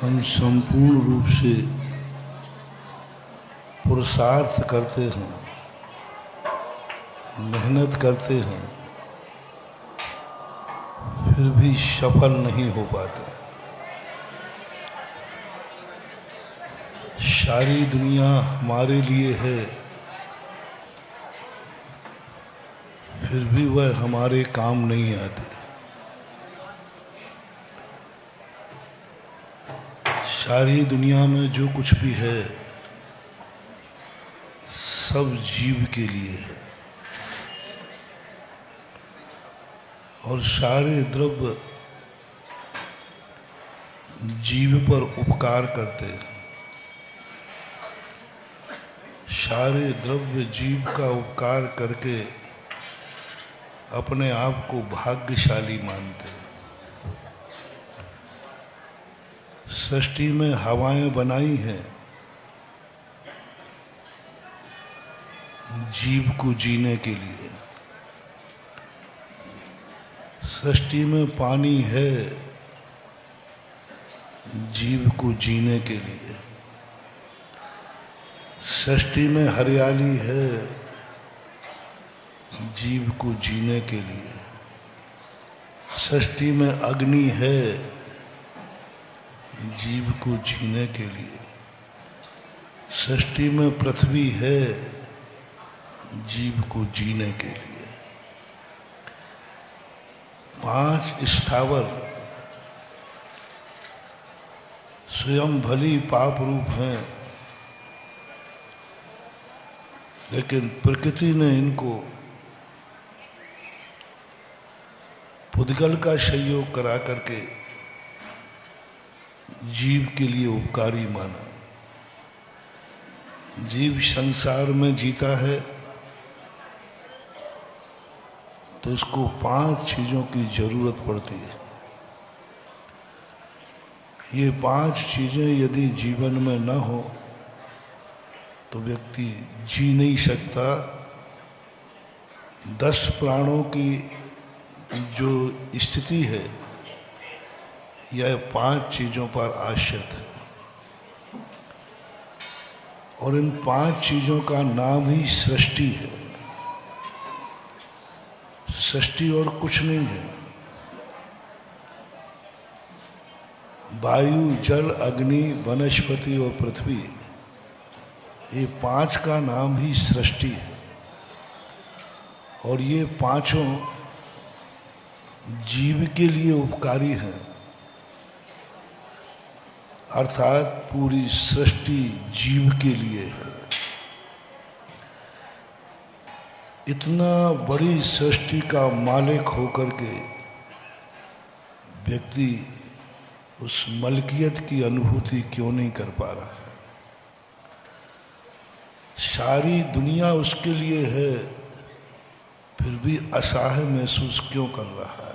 हम संपूर्ण रूप से पुरुषार्थ करते हैं, मेहनत करते हैं, फिर भी सफल नहीं हो पाते। सारी दुनिया हमारे लिए है, फिर भी वह हमारे काम नहीं आते। सारी दुनिया में जो कुछ भी है सब जीव के लिए है, और सारे द्रव्य जीव पर उपकार करते हैं। सारे द्रव्य जीव का उपकार करके अपने आप को भाग्यशाली मानते हैं। सृष्टि में हवाएं बनाई हैं जीव को जीने के लिए, सृष्टि में पानी है जीव को जीने के लिए, सृष्टि में हरियाली है जीव को जीने के लिए, सृष्टि में अग्नि है जीव को जीने के लिए, सृष्टि में पृथ्वी है जीव को जीने के लिए। 5 स्थावर स्वयं भली पाप रूप हैं, लेकिन प्रकृति ने इनको पुद्गल का सहयोग करा करके जीव के लिए उपकारी माना। जीव संसार में जीता है तो उसको 5 चीजों की जरूरत पड़ती है। ये 5 चीजें यदि जीवन में न हो तो व्यक्ति जी नहीं सकता। 10 प्राणों की जो स्थिति है यह 5 चीजों पर आश्रित है, और इन 5 चीजों का नाम ही सृष्टि है। सृष्टि और कुछ नहीं है। वायु, जल, अग्नि, वनस्पति और पृथ्वी, ये 5 का नाम ही सृष्टि है, और ये 5 जीव के लिए उपकारी हैं। अर्थात पूरी सृष्टि जीव के लिए है। इतना बड़ी सृष्टि का मालिक होकर के व्यक्ति उस मलकियत की अनुभूति क्यों नहीं कर पा रहा है? सारी दुनिया उसके लिए है, फिर भी असहाय महसूस क्यों कर रहा है?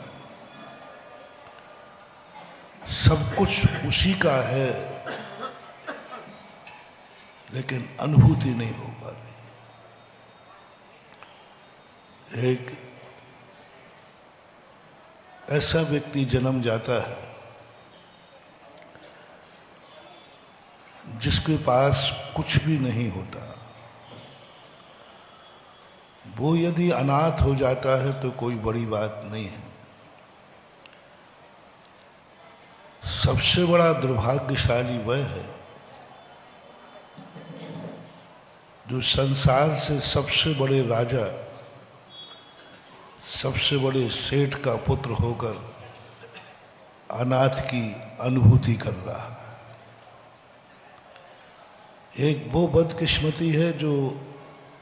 सब कुछ उसी का है, लेकिन अनुभूति नहीं हो पा रही। एक ऐसा व्यक्ति जन्म जाता है जिसके पास कुछ भी नहीं होता। वो यदि अनाथ हो जाता है तो कोई बड़ी बात नहीं है। सबसे बड़ा दुर्भाग्यशाली वह है जो संसार से सबसे बड़े राजा, सबसे बड़े सेठ का पुत्र होकर अनाथ की अनुभूति कर रहा है। एक वो बदकिस्मती है जो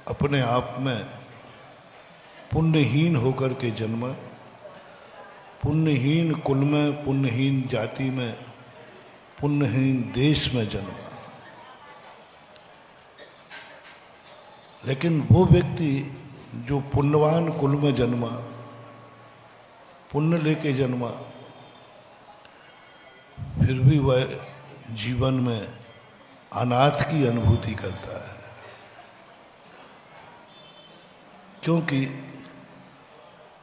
अपने आप में पुण्यहीन होकर के जन्मा, पुण्यहीन कुल में, पुण्यहीन जाति में, पुण्यहीन देश में जन्मा। लेकिन वो व्यक्ति जो पुण्यवान कुल में जन्मा, पुण्य लेके जन्मा, फिर भी वह जीवन में अनाथ की अनुभूति करता है, क्योंकि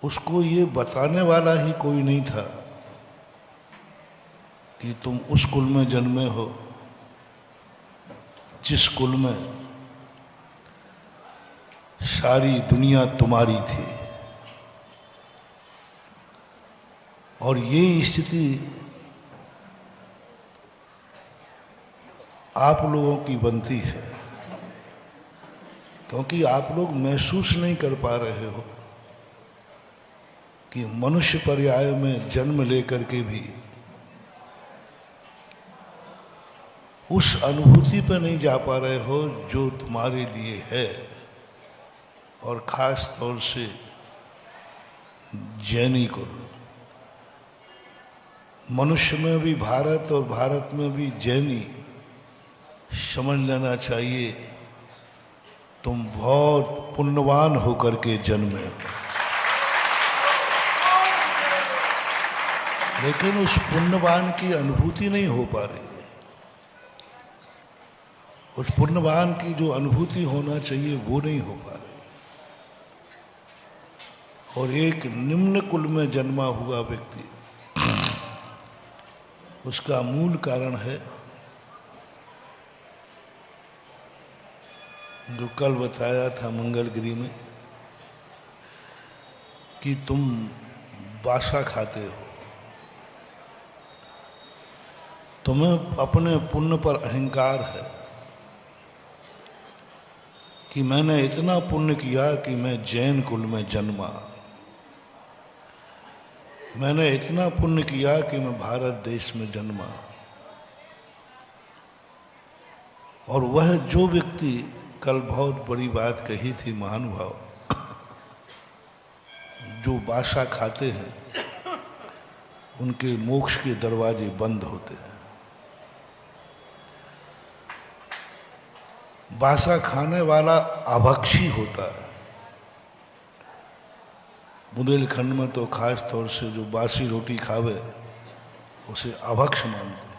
उसको ये बताने वाला ही कोई नहीं था कि तुम उस कुल में जन्मे हो जिस कुल में सारी दुनिया तुम्हारी थी, और ये स्थिति आप लोगों की बनती है क्योंकि आप लोग महसूस नहीं कर पा रहे हो कि मनुष्य पर्याय में जन्म लेकर के भी उस अनुभूति पर नहीं जा पा रहे हो जो तुम्हारे लिए है, और खास तौर से जैनी कुल। मनुष्य में भी भारत और भारत में भी जैनी समझ लेना चाहिए तुम बहुत पुण्यवान होकर के जन्मे हो। लेकिन उस पुण्यवान की अनुभूति नहीं हो पा रही। उस पुण्यवान की जो अनुभूति होना चाहिए वो नहीं हो पा रही। और एक निम्न कुल में जन्मा हुआ व्यक्ति, उसका मूल कारण है जो कल बताया था मंगलगिरी में कि तुम बासा खाते हो। तुम्हें अपने पुण्य पर अहंकार है कि मैंने इतना पुण्य किया कि मैं जैन कुल में जन्मा, मैंने इतना पुण्य किया कि मैं भारत देश में जन्मा। और वह जो व्यक्ति कल बहुत बड़ी बात कही थी महानुभाव, जो बासा खाते हैं उनके मोक्ष के दरवाजे बंद होते हैं। बासा खाने वाला अभक्षी होता है। बुंदेलखंड में तो खास तौर से जो बासी रोटी खावे उसे अभक्ष मानते हैं।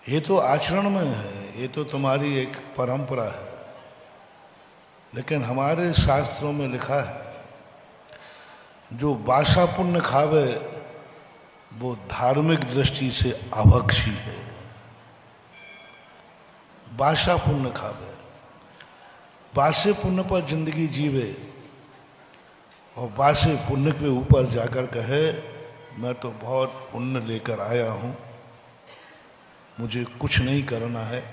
ये तो आचरण में है, ये तो तुम्हारी एक परंपरा है। लेकिन हमारे शास्त्रों में लिखा है जो बासा पुण्य खावे वो धार्मिक दृष्टि से अभक्षी है। बासा पुण्य खावे, बासे पुण्य पर जिंदगी जीवे और बासे पुण्य के ऊपर जाकर कहे मैं तो बहुत पुण्य लेकर आया हूँ, मुझे कुछ नहीं करना है,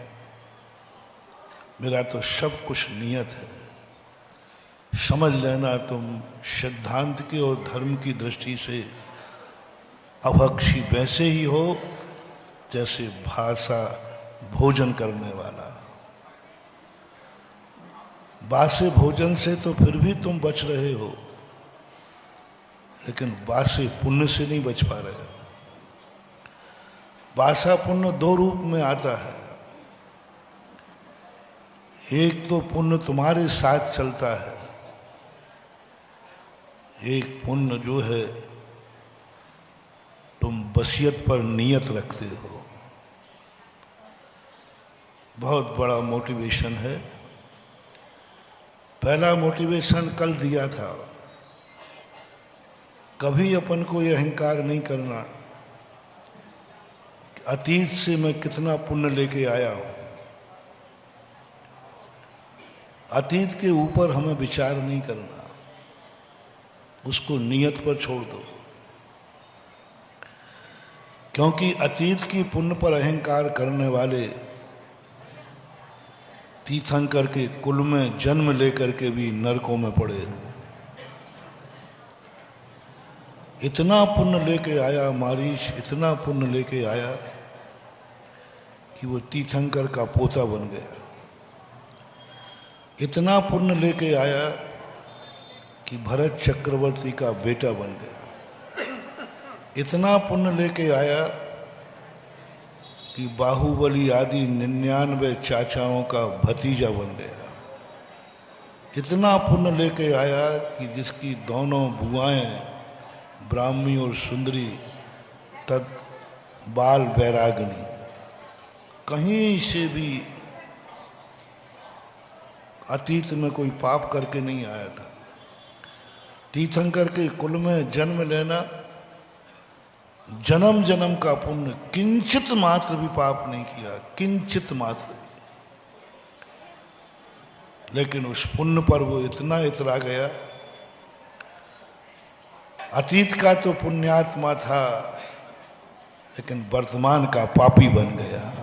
मेरा तो सब कुछ नियत है। समझ लेना तुम सिद्धांत की और धर्म की दृष्टि से अभक्षी वैसे ही हो जैसे भाषा भोजन करने वाला। बासे भोजन से तो फिर भी तुम बच रहे हो, लेकिन बासे पुण्य से नहीं बच पा रहे। बासा पुण्य दो रूप में आता है। एक तो पुण्य तुम्हारे साथ चलता है, एक पुण्य जो है तुम वसीयत पर नियत रखते हो। बहुत बड़ा मोटिवेशन है। पहला मोटिवेशन कल दिया था, कभी अपन को यह अहंकार नहीं करना अतीत से मैं कितना पुण्य लेके आया हूं। अतीत के ऊपर हमें विचार नहीं करना, उसको नियत पर छोड़ दो। क्योंकि अतीत की पुण्य पर अहंकार करने वाले तीर्थंकर के कुल में जन्म लेकर के भी नरकों में पड़े। इतना पुण्य लेके आया मारीच, इतना पुण्य लेके आया कि वो तीर्थंकर का पोता बन गया। इतना पुण्य लेके आया कि भरत चक्रवर्ती का बेटा बन गया। इतना पुण्य लेके आया कि बाहुबली आदि 99 चाचाओं का भतीजा बन गया। इतना पुण्य लेके आया कि जिसकी दोनों बुआएं ब्राह्मी और सुंदरी तत् बाल बैरागनी, कहीं से भी अतीत में कोई पाप करके नहीं आया था। तीर्थंकर के कुल में जन्म लेना जन्म जन्म का पुण्य, किंचित मात्र भी पाप नहीं किया, किंचित मात्र भी। लेकिन उस पुण्य पर वो इतना इतरा गया, अतीत का तो पुण्यात्मा था लेकिन वर्तमान का पापी बन गया।